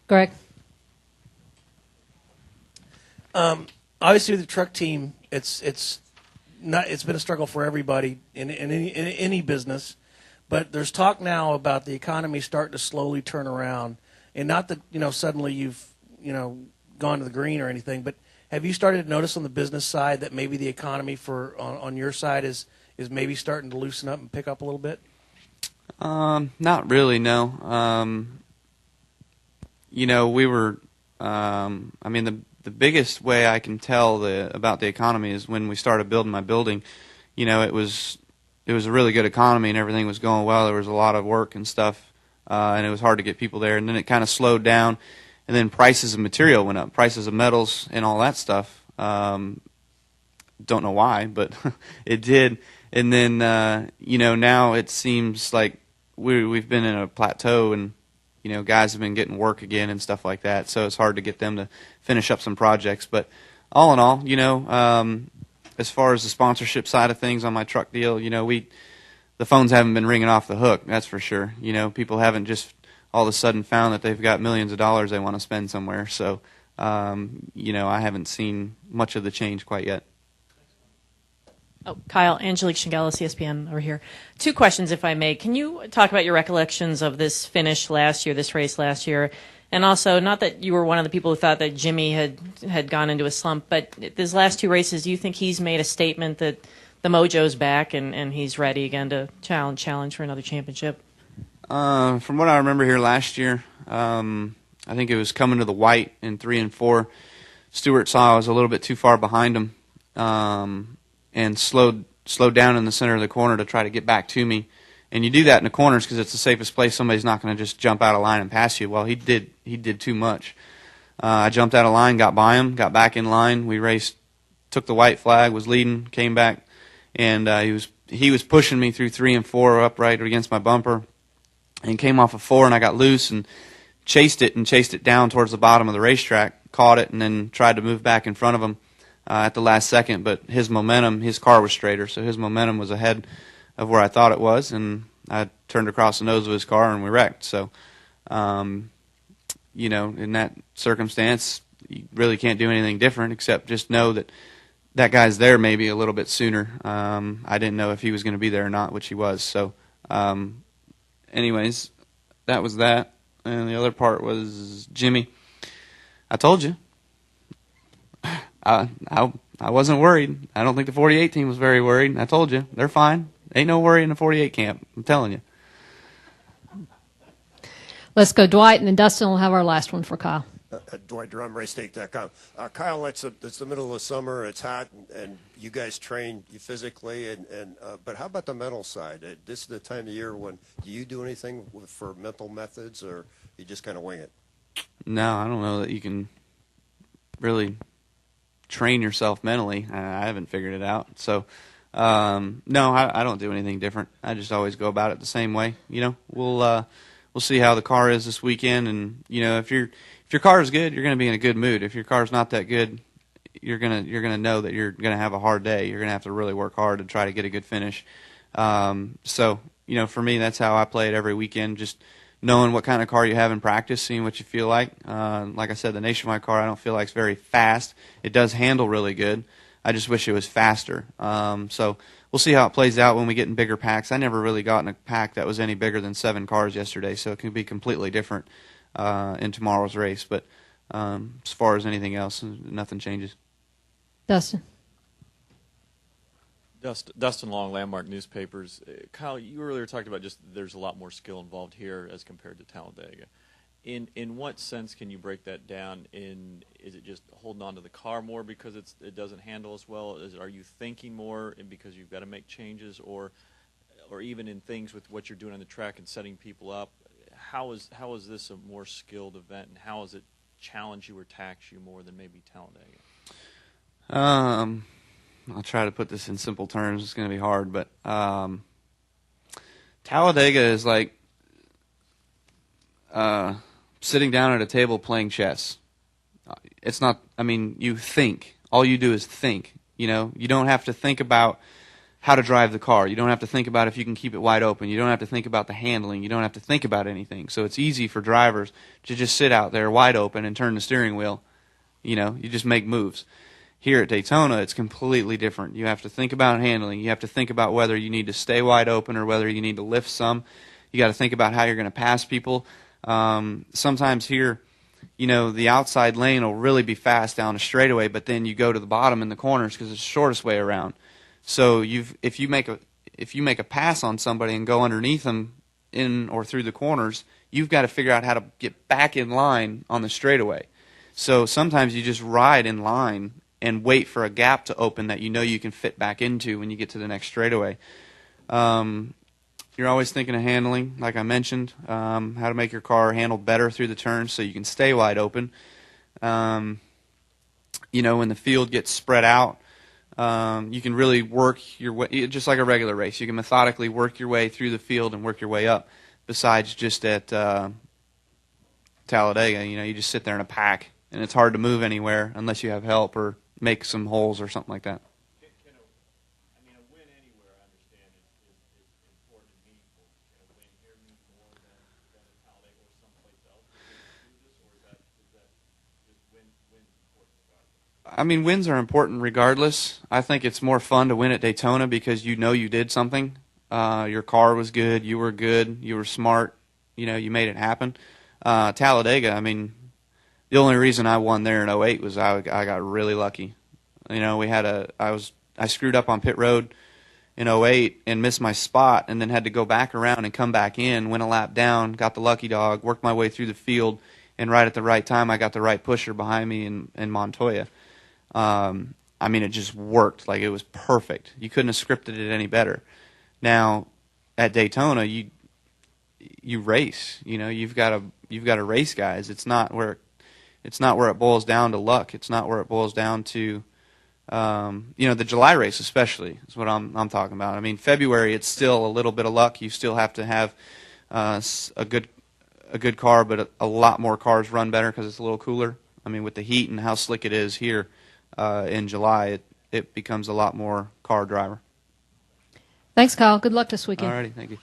Greg? Obviously, the truck team, it's been a struggle for everybody in any business, but there's talk now about the economy starting to slowly turn around, and not that suddenly you've gone to the green or anything, but have you started to notice on the business side that maybe the economy on your side is maybe starting to loosen up and pick up a little bit? Not really, no. We were. The biggest way I can tell about the economy is when we started building my building. It was a really good economy and everything was going well. There was a lot of work and stuff, and it was hard to get people there. And then it kind of slowed down, and then prices of material went up, prices of metals and all that stuff. Don't know why, but it did. And then now it seems like we've been in a plateau, and guys have been getting work again and stuff like that, so it's hard to get them to finish up some projects. But all in all, as far as the sponsorship side of things on my truck deal, the phones haven't been ringing off the hook, that's for sure. People haven't just all of a sudden found that they've got millions of dollars they want to spend somewhere. So, I haven't seen much of the change quite yet. Oh, Kyle, Angelique Shingella, CSPN over here. 2 questions, if I may. Can you talk about your recollections of this finish last year, this race last year? And also, not that you were one of the people who thought that Jimmy had gone into a slump, but these last 2 races, do you think he's made a statement that the mojo's back and he's ready again to challenge for another championship? From what I remember here last year, I think it was coming to the white in 3 and 4. Stewart saw I was a little bit too far behind him. And slowed down in the center of the corner to try to get back to me. And you do that in the corners because it's the safest place. Somebody's not going to just jump out of line and pass you. Well, he did too much. I jumped out of line, got by him, got back in line. We raced, took the white flag, was leading, came back, and he was pushing me through 3 and 4 up right against my bumper, and came off of 4, and I got loose and chased it down towards the bottom of the racetrack, caught it, and then tried to move back in front of him at the last second, but his car was straighter, so his momentum was ahead of where I thought it was, and I turned across the nose of his car and we wrecked. So, in that circumstance, you really can't do anything different except just know that guy's there maybe a little bit sooner. I didn't know if he was going to be there or not, which he was. So, anyways, that was that. And the other part was Jimmy. I told you. I wasn't worried. I don't think the 48 team was very worried. I told you. They're fine. Ain't no worry in the 48 camp. I'm telling you. Let's go Dwight, and then Dustin will have our last one for Kyle. Dwight Drum, RaceTake.com. Kyle, it's the middle of the summer. It's hot, and you guys train physically. But how about the mental side? This is the time of year when do you do anything for mental methods, or you just kind of wing it? No, I don't know that you can really train yourself mentally. I haven't figured it out. So, no, I don't do anything different. I just always go about it the same way. We'll see how the car is this weekend, and if your car is good, you're going to be in a good mood. If your car's not that good, you're gonna know that you're gonna have a hard day. You're gonna have to really work hard to try to get a good finish. So for me, that's how I play it every weekend. Just knowing what kind of car you have in practice, seeing what you feel like. Like I said, the Nationwide car I don't feel like is very fast. It does handle really good. I just wish it was faster. So we'll see how it plays out when we get in bigger packs. I never really got in a pack that was any bigger than 7 cars yesterday, so it can be completely different in tomorrow's race. But as far as anything else, nothing changes. Dustin. Dustin Long, Landmark Newspapers. Kyle, you earlier talked about just there's a lot more skill involved here as compared to Talladega. In what sense can you break that down? Is it just holding on to the car more because it doesn't handle as well? Are you thinking more because you've got to make changes, or even in things with what you're doing on the track and setting people up? How is this a more skilled event, and how does it challenge you or tax you more than maybe Talladega? I'll try to put this in simple terms. It's going to be hard, but Talladega is like sitting down at a table playing chess. It's not, you think. All you do is think. You don't have to think about how to drive the car. You don't have to think about if you can keep it wide open. You don't have to think about the handling. You don't have to think about anything. So it's easy for drivers to just sit out there wide open and turn the steering wheel. You know, you just make moves. Here at Daytona, it's completely different. You have to think about handling. You have to think about whether you need to stay wide open or whether you need to lift some. You got to think about how you're going to pass people. Sometimes here, you know, the outside lane will really be fast down a straightaway, but then you go to the bottom in the corners because it's the shortest way around. So if you make a pass on somebody and go underneath them in or through the corners, you've got to figure out how to get back in line on the straightaway. So sometimes you just ride in line and wait for a gap to open that you know you can fit back into when you get to the next straightaway. You're always thinking of handling, like I mentioned, how to make your car handle better through the turns so you can stay wide open. You know, when the field gets spread out, you can really work your way, just like a regular race. You can methodically work your way through the field and work your way up. Besides just at Talladega, you know, you just sit there in a pack, and it's hard to move anywhere unless you have help or make some holes or something like that. I mean, a win anywhere, I understand, is important and meaningful. Can a win here mean more than at Talladega or someplace else? Or is that just wins important regardless? I mean, wins are important regardless. I think it's more fun to win at Daytona because you know you did something. Your car was good, you were smart, you know, you made it happen. Talladega, I mean, the only reason I won there in 08 was I got really lucky. You know, I screwed up on pit road in 08 and missed my spot and then had to go back around and come back in, went a lap down, got the lucky dog, worked my way through the field, and right at the right time I got the right pusher behind me in Montoya. I mean, it just worked. Like, it was perfect. You couldn't have scripted it any better. Now, at Daytona, you race. You know, you've got to race guys. It's not where it boils down to luck. It's not where it boils down to, you know, the July race especially is what I'm talking about. I mean, February, it's still a little bit of luck. You still have to have a good car, but a lot more cars run better because it's a little cooler. I mean, with the heat and how slick it is here in July, it becomes a lot more car driver. Thanks, Kyle. Good luck this weekend. All righty, thank you.